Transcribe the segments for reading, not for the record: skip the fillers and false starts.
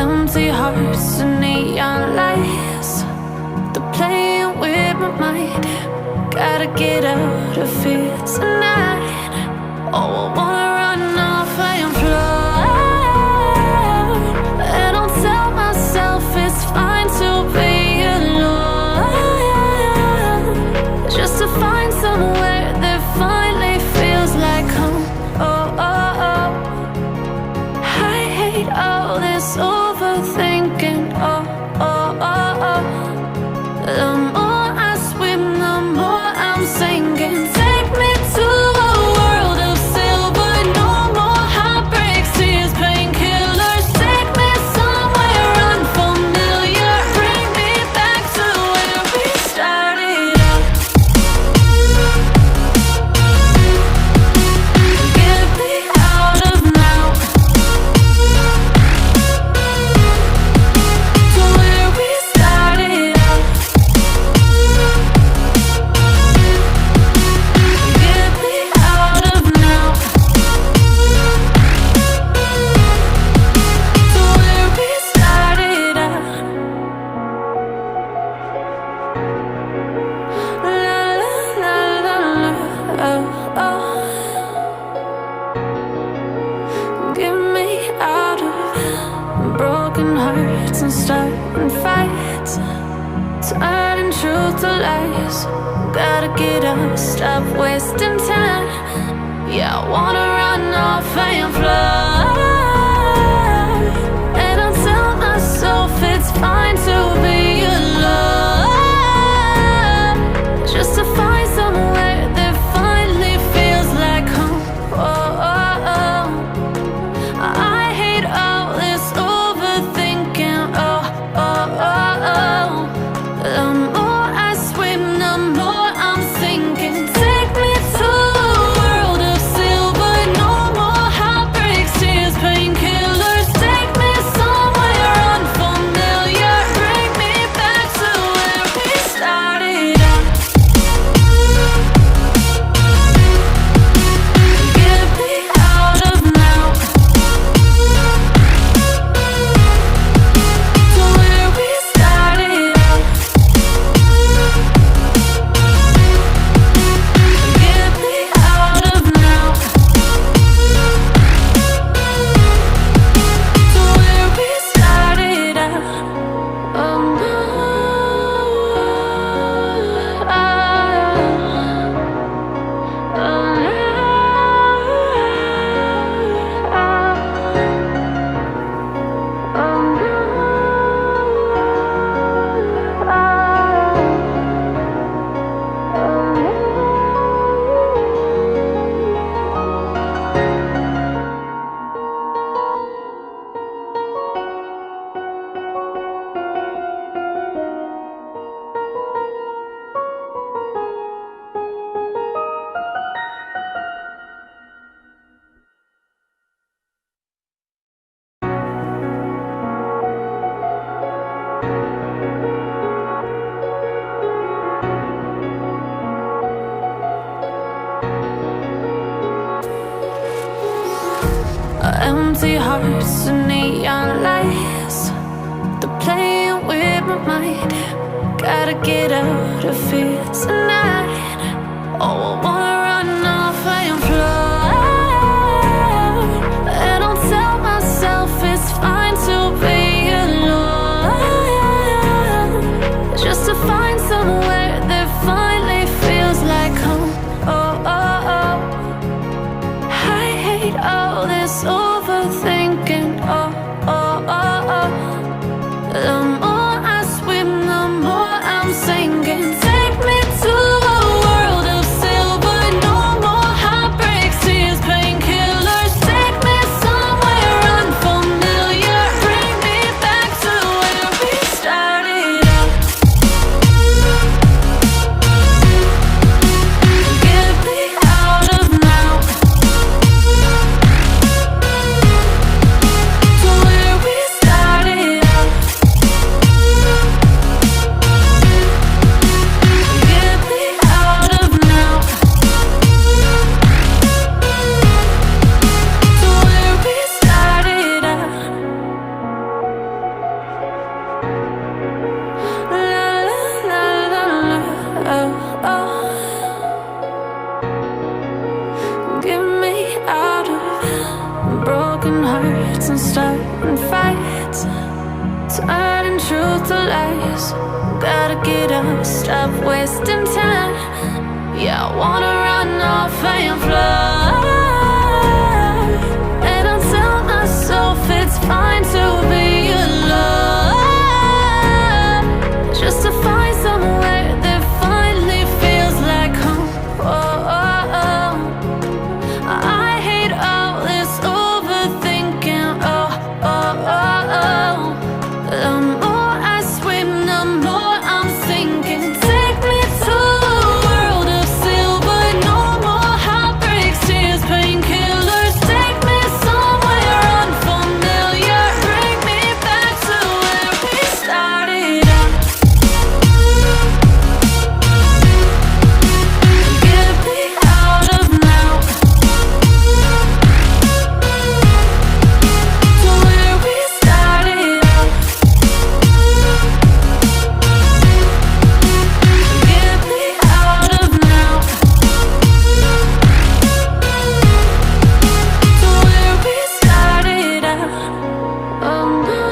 Empty hearts and neon lights, they're playing with my mind. Gotta get out of here tonight. Oh, I wanna run off and fly, and I'll tell myself it's fine to be alone, just to find somewhere that finally feels like home. Oh, oh, oh. I hate all this overthinking. Oh, oh, oh, oh. The more I swim, the more I'm sinking. Take me to a world of silver. No more heartbreaks, tears, painkillers. Take me somewhere unfamiliar. Bring me back to where we started out. Get me out of now, to where we started out. Get me out of now, to where we started out. La la la la la, oh, oh. Get me out of broken hearts and starting fights, turning truth to lies. Gotta get up, stop wasting time. Yeah, I wanna run off and fly, and I'll tell myself it's fine to be alone, just to find somewhere that finally feels like home. Oh, oh, oh. I hate all this overthinking. Oh, oh, oh, oh. The more I swim, the more I'm sinking. Take me to a world of silver. No more heartbreaks, tears, painkillers. Take me somewhere unfamiliar. Bring me back to where we started out. Get me out of now, to where we started out. Get me out of now, to where we started out. Oh no, oh empty hearts and neon lights, they're playing with my mind. Gotta get out of here tonight. Oh, I wanna run off and fly, and I'll tell myself it's fine to be alone, just to find somewhere that finally feels like home. Oh, oh, oh. I hate all this overthinking. Oh, oh, oh, oh. The more I swim, the more I'm sinking. Take me to a world of silver. No more heartbreaks, tears, painkillers. Take me somewhere unfamiliar. Bring me back to where we started out. Get me out of now, to where and starting fights, turning truth to lies. Gotta get up, stop wasting time. Yeah, I wanna run off and fly. And I'll tell myself it's fine to be alone, just to find somewhere that finally feels like home. Oh, oh, oh. I hate all this overthinking. Oh, oh, oh, oh. The more I swim, the more I'm sinking. Take me to a world of silver. No more heartbreaks, tears, painkillers. Take me somewhere unfamiliar. Bring me back to where we started out. Get me out of now, to where we started out. Get me out of now, to where we started out. Oh no,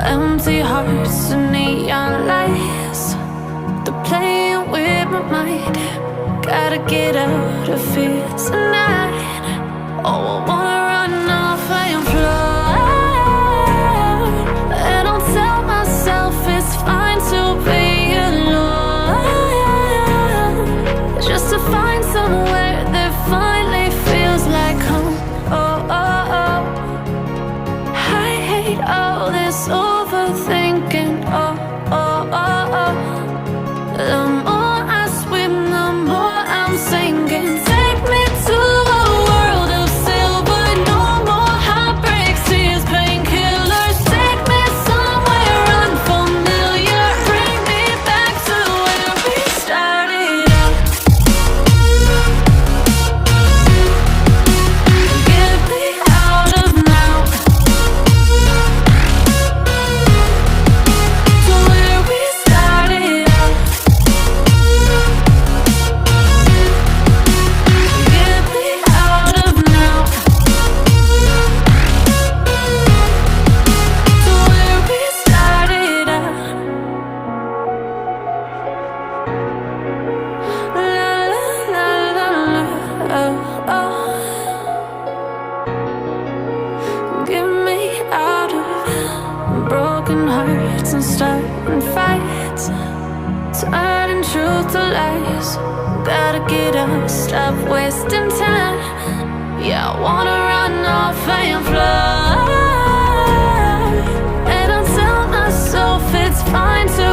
empty hearts and neon lights, they're playing with my mind. Gotta get out of here tonight. Oh, I wanna run off and fly. And I'll tell myself it's fine to be alone, just to find somewhere that finally feels like home. Oh, oh, oh. I hate all this overthinking. Oh, oh, oh, oh. The more I swim, the more I'm sinking. Take me to a world of silver. No more heartbreaks, tears, painkillers. Take me somewhere unfamiliar. Bring me back to where we started out. Get me out of now, to where we started out. Get me out of now, to where we started out. La la la la la, oh, oh. Get me out of broken hearts and starting fights, turning truth to lies. Gotta get up, stop wasting time. Yeah, I wanna run off and fly. And I'll tell myself it's fine to